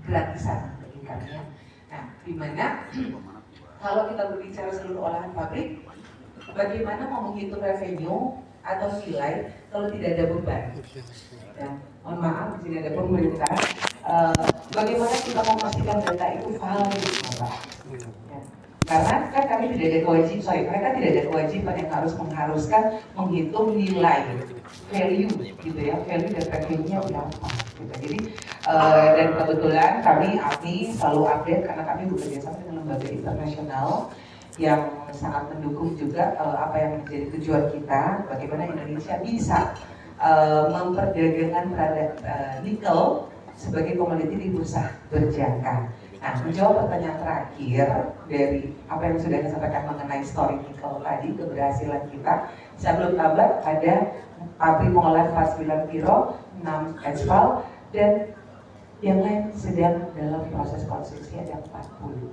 gratisan bagi kami ya. Nah, dimana kalau kita berbicara seluruh olahan pabrik, bagaimana mau menghitung revenue atau nilai kalau tidak ada beban? Ya, mohon maaf, di sini ada pemerintah. Bagaimana kita memastikan data itu valid, Bapak? Ya. Karena kan kami tidak ada kewajiban, mereka tidak ada kewajiban yang mengharuskan menghitung nilai, value, gitu ya, value dan revenue-nya berapa. Gitu. Jadi dan kebetulan kami API selalu update karena kami bekerja sama dengan lembaga internasional yang sangat mendukung juga apa yang menjadi tujuan kita, bagaimana Indonesia bisa memperdagangkan nikel sebagai komoditi di bursa berjangka. Nah, menjawab pertanyaan terakhir dari apa yang sudah disampaikan mengenai story nikel tadi, keberhasilan kita, saya belum tambah ada pabrik pengolahan 49 kilo, 6 aspal, dan yang lain sedang dalam proses konstruksi ada 40.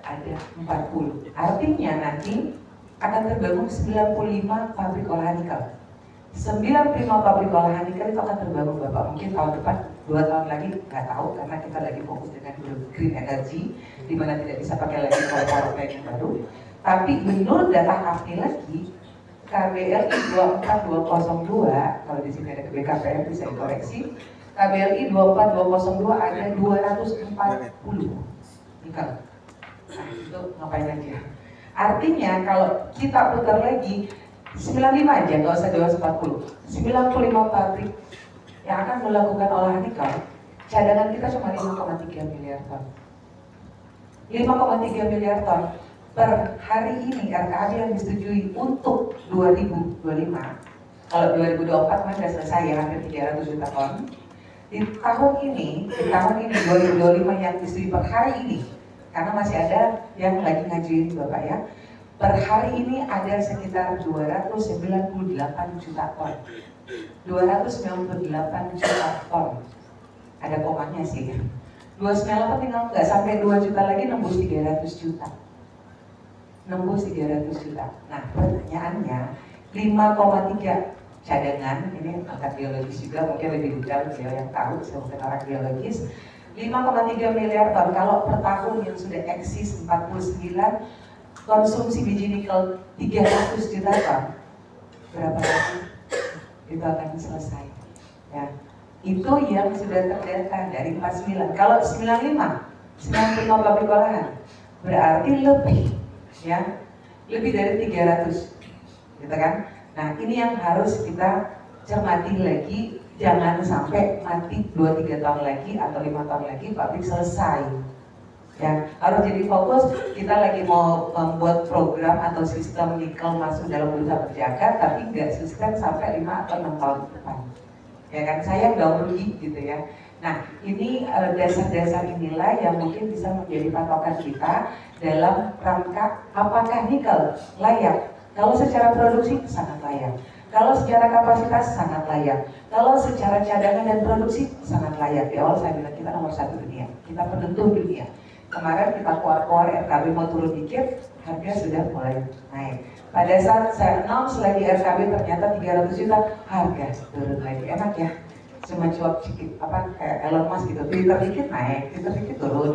Ada 40. Artinya nanti akan terbangun 95 pabrik olahan nikel. 95 pabrik olahan nikel itu akan terbangun, Bapak. Mungkin tahun depan, 2 tahun lagi, nggak tahu, karena kita lagi fokus dengan green energy, di mana tidak bisa pakai lagi power plant yang baru. Tapi menurut data AFNI lagi, KBLI 24202, kalau di sini ada BKPM bisa dikoreksi, KBLI 24202 ada 240 nikel. Nah, itu ngapain aja? Artinya kalau kita putar lagi 95 aja, nggak usah 240, 95 pabrik yang akan melakukan olahan nikel, cadangan kita cuma 5,3 miliar ton. 5,3 miliar ton per hari ini RKAB yang disetujui untuk 2025. Kalau 2024 kan sudah selesai ya, hampir 300 juta ton. Di tahun ini 2025 yang disetujui per hari ini, karena masih ada yang lagi ngajuin Bapak ya, per hari ini ada sekitar 298 juta ton. 298 juta ton. Ada komanya sih. 298 tinggal nggak sampai 2 juta lagi nembus 300 juta. Nembus 300 juta. Nah, pertanyaannya 5,3 cadangan, ini angkat biologis juga, mungkin lebih detail beliau yang tahu, saya bukan orang biologis. 5,3 miliar ton, kalau per tahun yang sudah eksis 49, konsumsi biji nikel 300 juta ton, berapa lagi itu akan selesai ya. Itu yang sudah terdata dari 49. Kalau 95 pabrik olahan berarti lebih ya, lebih dari 300 gitu kan. Nah, ini yang harus kita cermati lagi, jangan sampai mati 2-3 tahun lagi atau 5 tahun lagi pabrik selesai. Ya, harus jadi fokus, kita lagi mau membuat program atau sistem nikel masuk dalam bursa berjangka, tapi nggak sustain sampai 5 atau 6 tahun depan. Ya kan, saya nggak rugi gitu ya. Nah, ini dasar-dasar inilah yang mungkin bisa menjadi patokan kita dalam rangka apakah nikel layak. Kalau secara produksi sangat layak, kalau secara kapasitas sangat layak, kalau secara cadangan dan produksi sangat layak. Di awal saya bilang kita nomor 1 dunia, kita penentu dunia. Kemarin kita keluar RKB mau turun dikit, harga sudah mulai naik. Pada saat saya announce lagi RKB ternyata 300 juta, harga turun lagi. Enak ya, cuma cuap sedikit, kayak Elon Musk gitu, Twitter dikit naik, Twitter dikit turun.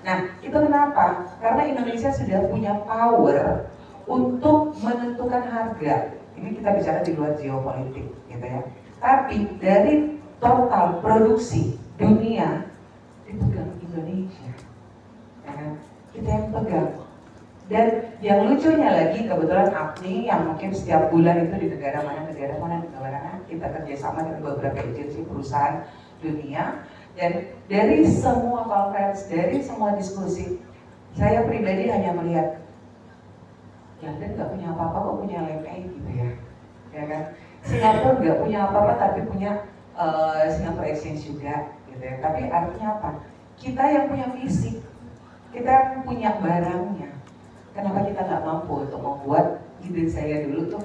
Nah, itu kenapa? Karena Indonesia sudah punya power untuk menentukan harga. Ini kita bicara di luar geopolitik gitu ya. Tapi dari total produksi dunia dipegang Indonesia, ya kan? Kita yang pegang. Dan yang lucunya lagi, kebetulan APNI yang mungkin setiap bulan itu di negara mana kita kerjasama dengan beberapa agensi perusahaan dunia. Dan dari semua conference, dari semua diskusi, saya pribadi hanya melihat London nggak punya apa-apa kok punya LMA gitu ya kan. Singapura nggak punya apa-apa tapi punya Singapore Exchange juga gitu ya. Tapi artinya apa? Kita yang punya fisik, kita yang punya barangnya. Kenapa kita nggak mampu untuk membuat ide saya dulu tuh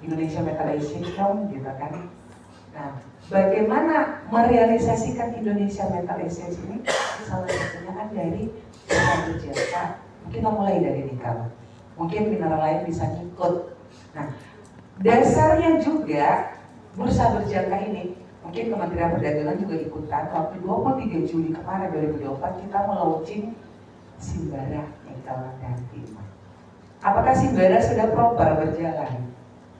Indonesia Metal Exchange gitu kan? Nah, bagaimana merealisasikan Indonesia Metal Exchange ini? Salah satunya kan dari jasa. Kita mulai dari nikel. Mungkin mineral lain bisa ngikut. Nah, dasarnya juga bursa berjangka ini Mungkin Kementerian Perdagangan juga ikutan. Waktu 23 Juli kemarin 2024 kita melaunching Simbara Nikel dan Timah. Apakah Simbara sudah proper berjalan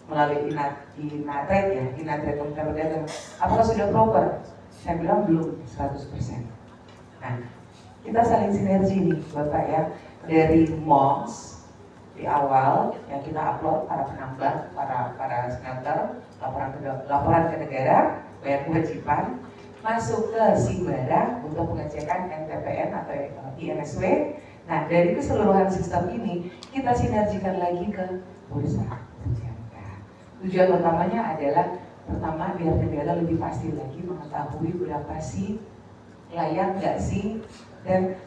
melalui Inatrade ya, Inatrade Kementerian Perdagangan? Apakah sudah proper? Saya bilang belum 100%. Nah, kita saling sinergi nih Bapak ya, dari MOMS di awal yang kita upload para penambang, para smelter, laporan ke negara, bayar kewajiban, masuk ke Simbara untuk pengecekan NTPN atau INSW. Nah, dari keseluruhan sistem ini kita sinergikan lagi ke bursa berjangka. Tujuan utamanya adalah pertama biar negara lebih pasti lagi mengetahui berapa sih, layak nggak sih, dan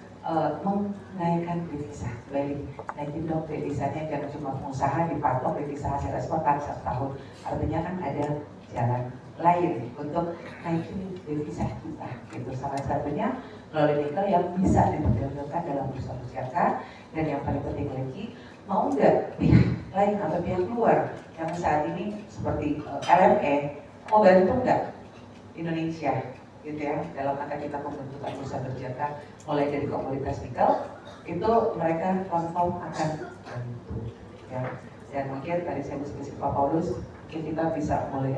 menaikkan devisa. Balik naikin dong devisanya, jangan cuma pengusaha dipatok devisa hasil ekspor satu tahun. Artinya kan ada jalan lain untuk naikin devisa kita. Gitu. Salah satunya melalui nikel yang bisa diperdagangkan dalam bursa berjangka, dan yang paling penting lagi, mau nggak pihak lain atau pihak luar yang saat ini seperti LME mau bantu nggak Indonesia gitu ya dalam angka kita pembentukan bursa berjangka mulai dari komoditas nikel itu mereka confirm akan bantu ya. Dan mungkin tadi saya diskusi Pak Paulus, mungkin kita bisa mulai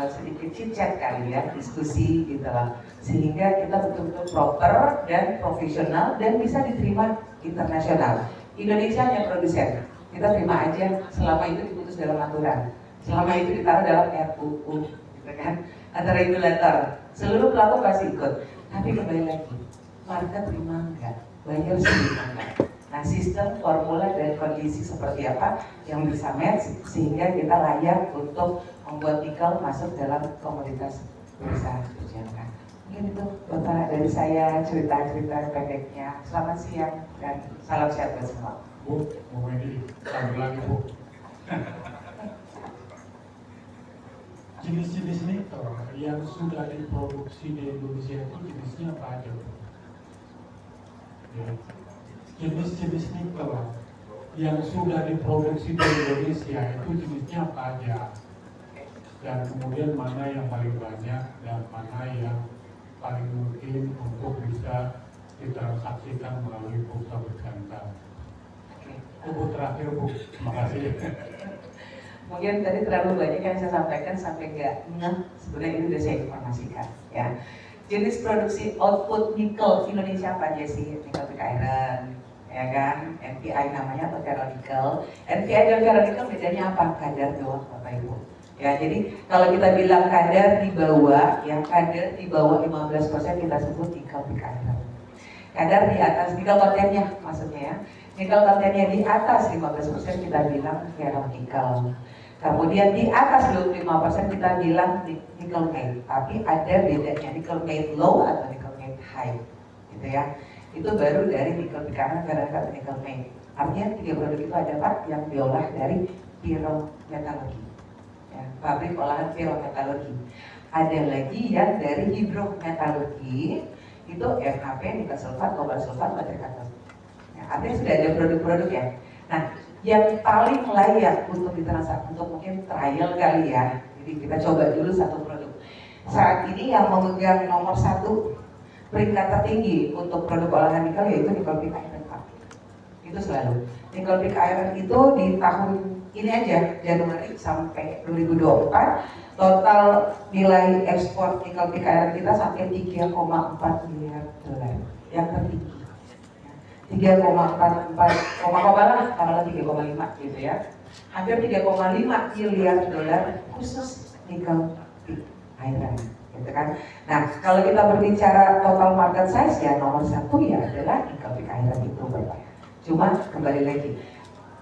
sedikit chit-chat kali ya, diskusi gitu lah, sehingga kita betul-betul proper dan profesional dan bisa diterima internasional. Indonesia hanya produsen, kita terima aja selama itu diputus dalam aturan, selama itu ditaruh dalam RUU gitu kan, antara regulator, seluruh pelaku pasti ikut. Tapi kembali lagi, market terima enggak, buyer terima enggak. Nah, sistem, formula, dan kondisi seperti apa yang bisa match sehingga kita layak untuk membuat nikel masuk dalam komoditas bursa berjangka. Mungkin itu Bapak dari saya cerita-cerita pendeknya. Selamat siang dan salam sehat buat semua. Bu, mau ini lagi Bu. Jenis-jenis nikel yang sudah diproduksi di Indonesia itu jenisnya apa aja Bu? Ya. Jenis-jenis nikel yang sudah diproduksi di Indonesia itu jenisnya apa aja? Dan kemudian mana yang paling banyak dan mana yang paling mungkin untuk bisa ditransaksikan melalui bursa berjangka. Bu, terakhir Bu, terima kasih. Mungkin tadi terlalu banyak yang saya sampaikan sampai nggak ngeh, sebenarnya ini sudah saya informasikan ya. Jenis produksi output nikel Indonesia apa aja sih? Nikel pick iron, ya kan? NPI namanya atau ferronikel. NPI dan ferronikel bedanya apa? Kadar doang Bapak Ibu. Ya, jadi kalau kita bilang kadar di bawah, yang kadar di bawah 15% kita sebut nikel pick iron. Kadar di atas nikel kontennya maksudnya ya. Nikel kontennya di atas 15% kita bilang ferronikel. Kemudian di atas 25% kita bilang nickel matte. Tapi ada bedanya nickel matte low atau nickel matte high, gitu ya. Itu baru dari nikel pick iron, ferronikel, dan nickel matte. Artinya 3 produk itu ada Pak yang diolah dari pyrometallurgi. Ya, pabrik olahan pyrometallurgi. Ada lagi yang dari hidrometallurgi, itu FHP, nikel sulfat, kobalt sulfat, baterai katot. Ya, artinya sudah ada produk-produk ya. Nah, yang paling layak untuk ditransaksi, untuk mungkin trial kali ya. Jadi kita coba dulu satu produk. Saat ini yang memegang nomor 1 peringkat tertinggi untuk produk olahan nikel yaitu nikel pick iron Pak. Itu selalu. Nikel pick iron itu di tahun ini aja Januari sampai 2024 total nilai ekspor nikel pick iron kita sampai 3,4 miliar dolar yang tertinggi. 3,44 lah, taruhlah 3,5 gitu ya. Hampir 3,5 miliar dolar khusus nikel pick iron, gitu kan. Nah, kalau kita berbicara total market size ya nomor 1 ya adalah nikel pick iron itu Bapak. Cuma kembali lagi,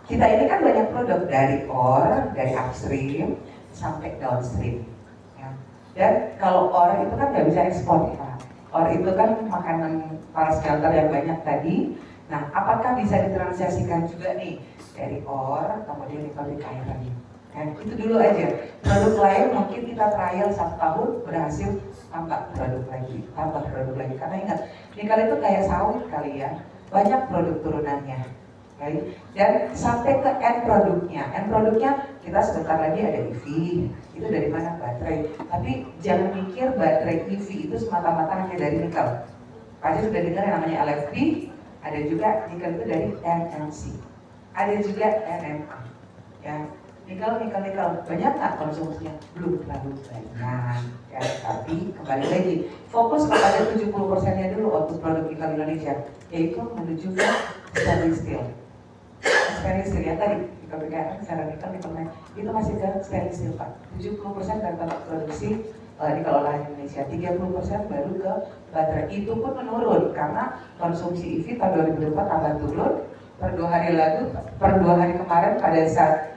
kita ini kan banyak produk dari ore, dari upstream sampai downstream. Ya. Dan kalau ore itu kan nggak bisa ekspor ya. Ore itu kan makanan para smelter yang banyak tadi. Nah, apakah bisa ditransaksikan juga nih dari ore, kemudian nikel pick iron? Nah, itu dulu aja. Produk lain mungkin kita trial 1 tahun berhasil tambah produk lagi. Karena ingat, nikel itu kayak sawit kali ya, banyak produk turunannya. right? Dan sampai ke end produknya. End produknya kita sebentar lagi ada EV. Itu dari mana? Baterai. Tapi jangan mikir baterai EV itu semata-mata hanya dari nikel. Pasti sudah dengar yang namanya LFP. Ada juga nikel itu dari NMC. Ada juga NMA. Ya, nikel banyak nggak konsumsinya? Belum terlalu banyak. Ya, tapi kembali lagi fokus kepada 70%-nya dulu output produk nikel Indonesia, yaitu menuju ke stainless steel. Stainless steel ya tadi di KPKN secara nikel naik itu masih ke stainless steel Pak. 70% dari total produksi nikel olahan Indonesia, 30% baru ke baterai. Itu pun menurun karena konsumsi EV tahun 2024 tambah turun. Per 2 hari kemarin pada saat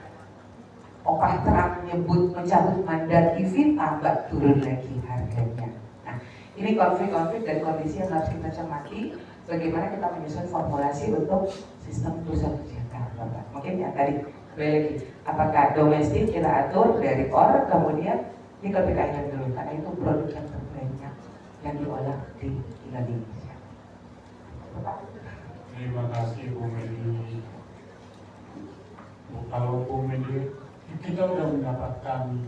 Opah Trump mencabut mandat EV, tambah turun lagi harganya. Nah, ini konflik-konflik dan kondisi yang harus kita cermati. Bagaimana kita menyusun formulasi untuk sistem bursa berjangka, Bapak. Mungkin ya tadi kembali lagi, apakah domestik kita atur dari ore, kemudian nikel PKN dulu, karena itu produk yang terbanyak yang diolah di Indonesia. Bapak. Terima kasih Bu Medi. Kalau Bu Medi, kita sudah mendapatkan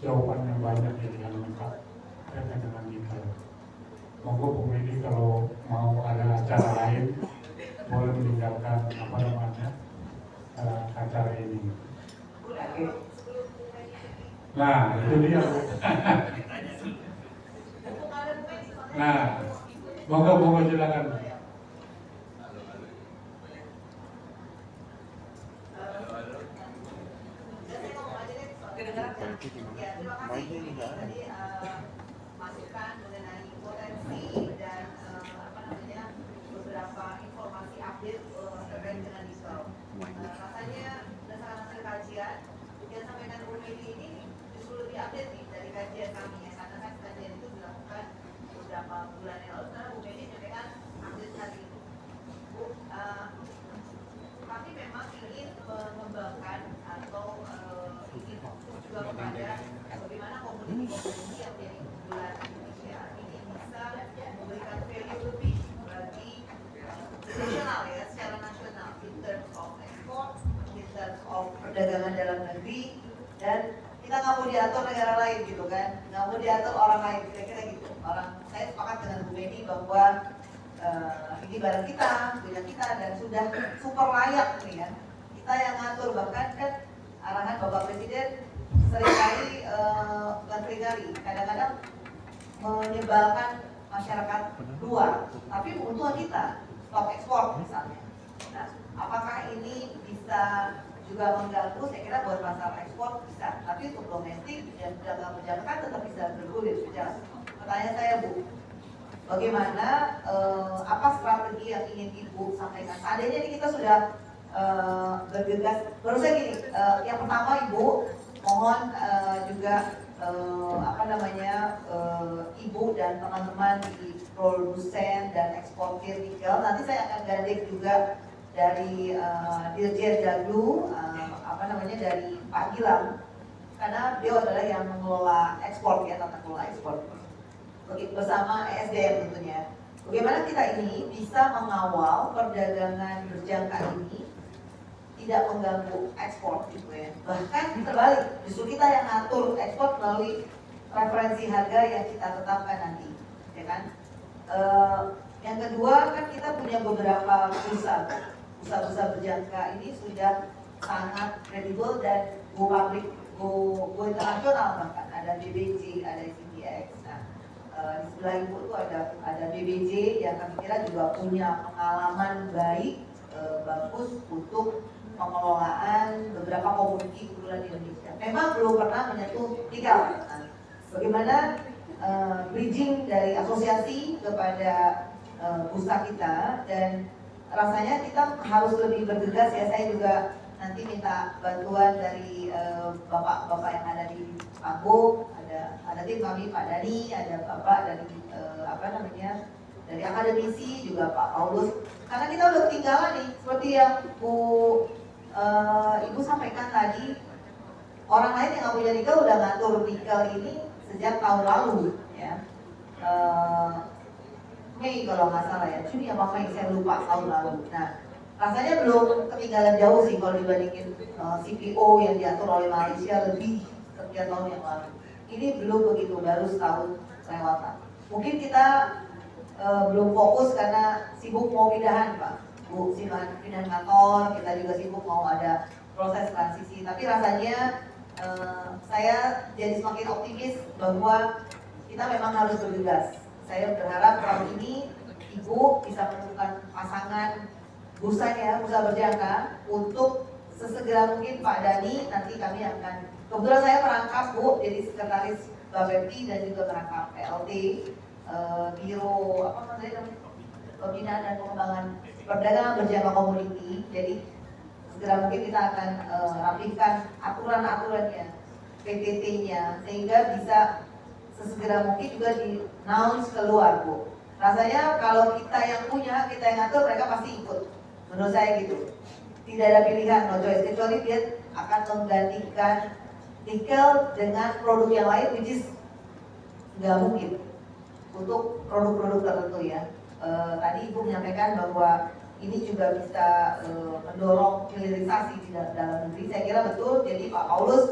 jawaban yang banyak yang lengkap terkait dengan nikel. Monggo Bu Medi kalau mau ada acara lain boleh meninggalkan acara ini. Nah itu dia Bu. Nah monggo silakan. Masukan mengenai potensi dan beberapa informasi update terkait dengan nikel. Rasanya berdasarkan hasil kajian yang disampaikan Bu Medi ini justru lebih update nih dari kajian kami ya, karena kan kajian itu dilakukan beberapa bulan yang lalu. Sekarang Bu Medi menyampaikan update hari ini. Bu, kami memang ingin mengembangkan atau ingin fokus juga kepada bagaimana komunitas yang menjadi bulan Indonesia ini bisa memberikan value lebih bagi nasional ya, secara nasional in terms of export, in terms of perdagangan dalam negeri, dan kita nggak mau diatur negara lain gitu kan, nggak mau diatur orang lain, kira-kira gitu. Saya sepakat dengan Bu Medi bahwa ini barang kita, punya kita, dan sudah super layak nih ya. Kita yang ngatur, bahkan kan arahan Bapak Presiden seringkali, bukan seringkali, kadang-kadang menyebalkan masyarakat luar, tapi keuntungan kita, stok ekspor misalnya. Nah, apakah ini bisa juga mengganggu? Saya kira buat masalah ekspor bisa, tapi untuk domestik dan dagang berjangka kan tetap bisa bergulir berjalan. Pertanyaan saya Bu, bagaimana, apa strategi yang ingin Ibu sampaikan? Seandainya ini kita sudah bergegas, baru saya gini, yang pertama Ibu, mohon juga Ibu dan teman-teman di produsen dan eksportir nikel, nanti saya akan gandeng juga dari Dirjen Daglu, dari Pak Gilang, karena beliau adalah yang mengelola ekspor ya, tata kelola ekspor bersama ESDM tentunya. Bagaimana kita ini bisa mengawal perdagangan berjangka ini tidak mengganggu ekspor gitu ya. Bahkan terbalik, justru kita yang ngatur ekspor melalui referensi harga yang kita tetapkan nanti, ya kan? Yang kedua kan kita punya beberapa usaha berjangka ini sudah sangat kredibel dan go public, go internasional, bahkan ada BBJ, ada CPX. Nah, di sebelah Ibu itu ada BBJ yang kami kira juga punya pengalaman baik, bagus untuk pengelolaan beberapa komoditi unggulan di Indonesia. Memang belum pernah menyentuh nikel. Nah, bagaimana bridging dari asosiasi kepada bursa kita, dan rasanya kita harus lebih bergegas ya. Saya juga nanti minta bantuan dari bapak-bapak yang ada di panggung, ada tim kami, Pak Dani, ada bapak dari dari akademisi juga Pak Paulus, karena kita udah ketinggalan nih, seperti yang Ibu sampaikan tadi, orang lain yang nggak punya nikel udah ngatur nikel ini sejak tahun lalu ya. Mei kalau nggak salah ya, Juni apa Mei, saya lupa tahun lalu. Nah, rasanya belum ketinggalan jauh sih kalau dibandingin CPO yang diatur oleh Malaysia lebih sekian tahun yang lalu. Ini belum begitu, baru setahun lewatan. Mungkin kita belum fokus karena sibuk mau pindahan Pak, Bu, sibuk pindahan kantor, kita juga sibuk mau ada proses transisi. Tapi rasanya saya jadi semakin optimis bahwa kita memang harus bergegas. Saya berharap tahun ini Ibu bisa menemukan pasangan bursanya, bursa berjangka untuk sesegera mungkin Pak Dhani. Nanti kami akan, kebetulan saya merangkap Bu jadi sekretaris Bapepti dan juga merangkap PLT Biro apa namanya, Pembinaan dan Pengembangan Perdagangan Berjangka Komoditi. Jadi segera mungkin kita akan rapikan aturan-aturannya, PTT-nya, sehingga bisa sesegera mungkin juga di-announce keluar Bu. Rasanya kalau kita yang punya, kita yang ngatur, mereka pasti ikut. Menurut saya gitu. Tidak ada pilihan, no choice, kecuali dia akan menggantikan nikel dengan produk yang lain, which is nggak mungkin untuk produk-produk tertentu ya. Tadi Ibu menyampaikan bahwa ini juga bisa mendorong hilirisasi di dalam negeri. Saya kira betul. Jadi Pak Paulus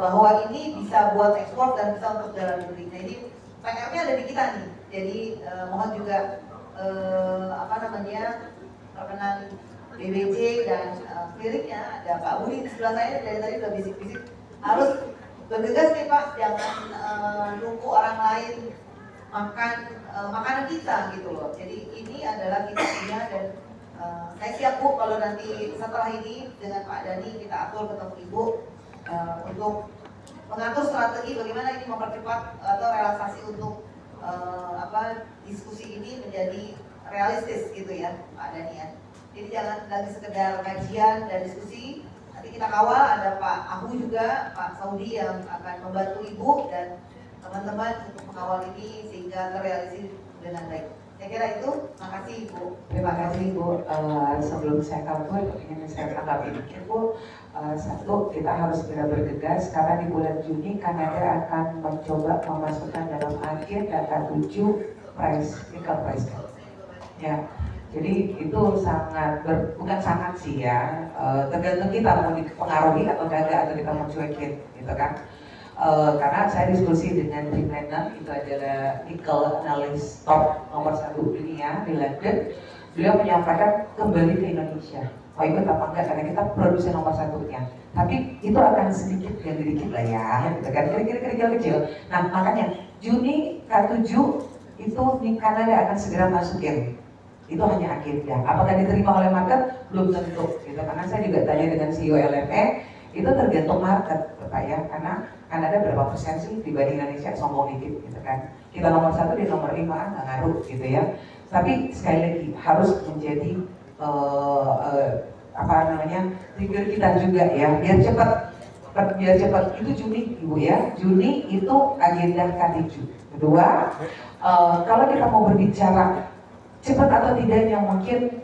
bahwa ini bisa buat ekspor dan bisa untuk dalam negeri. Nah ini PR-nya ada di kita nih. Jadi mohon juga perkenan BBJ dan kliriknya ada Pak Budi di sebelah saya dari tadi udah bisik-bisik harus bergegas nih Pak, jangan nunggu orang lain makan makanan kita gitu loh. Jadi ini adalah kita punya dan saya siap Bu kalau nanti setelah ini dengan Pak Dhani kita atur ketemu Ibu untuk mengatur strategi bagaimana ini mempercepat atau relaksasi untuk diskusi ini menjadi realistis gitu ya Pak Dhani ya. Jadi jangan lagi sekedar kajian dan diskusi. Nanti kita kawal, ada Pak Ahu juga, Pak Saudi yang akan membantu Ibu dan teman-teman untuk mengawal ini sehingga terrealisasi dengan baik. Saya kira itu. Terima kasih Ibu. Terima kasih Ibu. Sebelum saya kabur, ingin saya tanggapi dikit Bu. Satu, kita harus segera bergegas karena di bulan Juni Kanada akan mencoba memasukkan dalam akhir data 7 nickel price. Ya. Jadi itu sangat bukan sangat sih ya, tergantung kita mau dipengaruhi atau enggak atau kita mau cuekin gitu kan. Karena saya diskusi dengan Jim Lennon, itu adalah nickel analyst top nomor 1 dunia di London. Beliau menyampaikan kembali ke Indonesia. Oh ikut apa enggak, karena kita produsen nomor 1-nya. Tapi itu akan sedikit lah ya, gitu kan, kira-kira kecil. Nah makanya Juni K7 itu di Kanada akan segera masukin. Itu hanya agenda. Apakah diterima oleh market? Belum tentu. Gitu. Karena saya juga tanya dengan CEO LME, itu tergantung market, Pak ya. Karena Kanada berapa persen sih dibanding Indonesia, sombong dikit, gitu kan. Kita nomor 1 di nomor 5 nggak ngaruh, gitu ya. Tapi sekali lagi harus menjadi trigger kita juga ya, biar cepat. Itu Juni, Ibu ya. Juni itu agenda K7. Kedua, kalau kita mau berbicara cepat atau tidaknya mungkin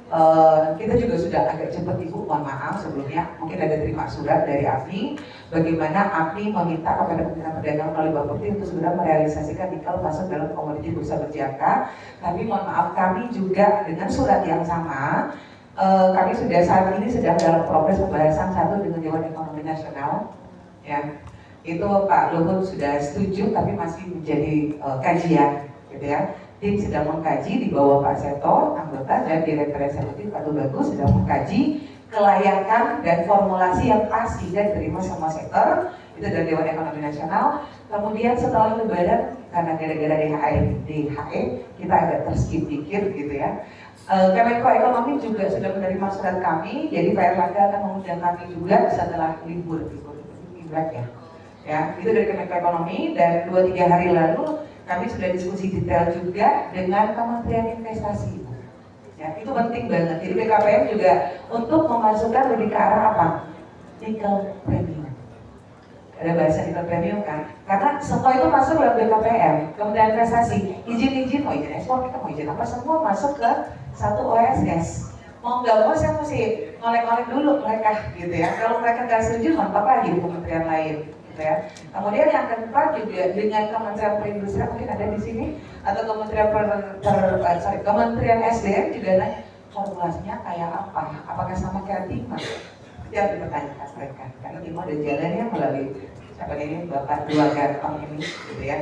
kita juga sudah agak cepat Ibu, mohon maaf sebelumnya mungkin ada terima surat dari API bagaimana API meminta kepada Kementerian Perdagangan melalui Bapepti untuk segera merealisasikan nikel masuk dalam komoditi bursa berjangka. Tapi mohon maaf kami juga dengan surat yang sama kami sudah saat ini sedang dalam progres pembahasan satu dengan Dewan Ekonomi Nasional ya. Itu Pak Luhut sudah setuju tapi masih menjadi kajian gitu ya. Tim sedang mengkaji di bawah Pak Seto, anggota dan Direktur Eksekutif Pak Tubagus sedang mengkaji kelayakan dan formulasi yang pasti dan diterima semua sektor itu dari Dewan Ekonomi Nasional. Kemudian setelah Lebaran karena gara-gara DHE kita agak terskip dikit gitu ya. Kemenko Ekonomi juga sudah menerima surat kami, jadi Pak Erlangga akan mengundang kami juga setelah libur Imlek ya. Ya, itu dari Kemenko Ekonomi dan 2-3 hari lalu kami sudah diskusi detail juga dengan Kementerian Investasi. Ya, itu penting banget. Jadi BKPM juga untuk memasukkan lebih ke arah apa? Nickel premium. Ada bahasa nickel premium kan? Karena semua itu masuk dalam BKPM, Kementerian Investasi. Izin-izin, mau izin ekspor, kita mau izin apa, semua masuk ke satu OSS. Mau nggak mau saya mesti ngolek-ngolek dulu mereka gitu ya. Kalau mereka nggak setuju, kontak lagi di kementerian lain. Ya. Kemudian yang keempat juga dengan Kementerian Perindustrian mungkin ada di sini atau Kementerian Kementerian SDM juga nanya formulasinya kayak apa? Apakah sama kayak Timo? Jangan dipertanyakan mereka, karena Timo ada jalannya melalui siapa ini Bapak dua ganteng ini, gitu ya.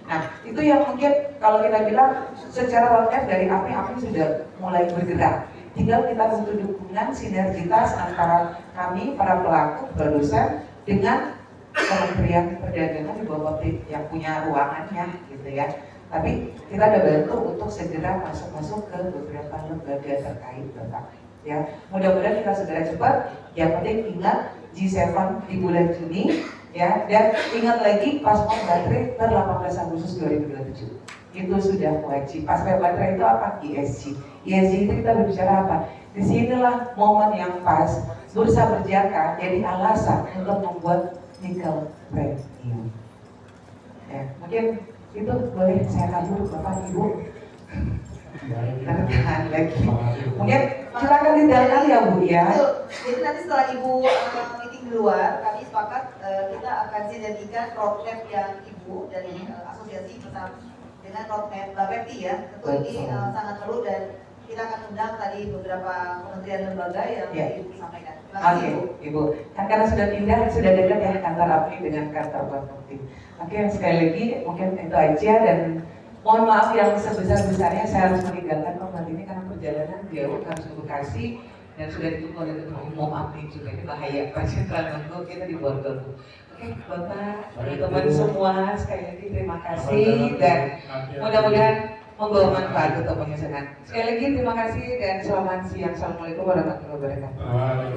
Nah, itu yang mungkin kalau kita bilang secara roadmap dari API sudah mulai bergerak. Tinggal kita butuh dukungan sinergitas antara kami para pelaku produsen dengan Kementerian Perdagangan di bawah yang punya ruangannya, gitu ya. Tapi kita ada bantu untuk segera masuk ke beberapa lembaga terkait, Bapak. Ya, mudah-mudahan kita segera cepat. Yang penting ingat G7 di bulan Juni. Ya, dan ingat lagi paspor baterai per 18 Agustus 2027 itu sudah wajib. Paspor baterai itu apa? ESG. ESG itu kita berbicara apa? Disinilah momen yang pas bursa berjaka jadi alasan untuk membuat nikel premium. Ya, mungkin itu boleh saya kabur Bapak Ibu. Tahan lagi. Mungkin silakan didalkan ya Bu ya. Betul. Jadi nanti setelah Ibu meeting di luar, kami sepakat kita akan sinergikan roadmap yang Ibu dari asosiasi bersama dengan roadmap Bapepti ya. Tentu ini sangat perlu dan kita akan undang tadi beberapa kementerian lembaga yang Ibu sampaikan. Terima kasih Ibu. Kan karena sudah pindah, sudah dekat ya kantor API dengan kantor Bapepti. Oke, sekali lagi mungkin itu aja dan mohon maaf yang sebesar-besarnya saya harus meninggalkan tempat ini karena perjalanan jauh harus ke Bekasi dan sudah ditunggu oleh Ketua Umum API juga. Ini bahaya Pak Jenderal Menko, kita di Borgol. Oke, Bapak, teman-teman semua sekali lagi terima kasih dan mudah-mudahan membawa manfaat untuk penyesuaian. Sekali lagi terima kasih dan selamat siang. Assalamualaikum warahmatullahi wabarakatuh.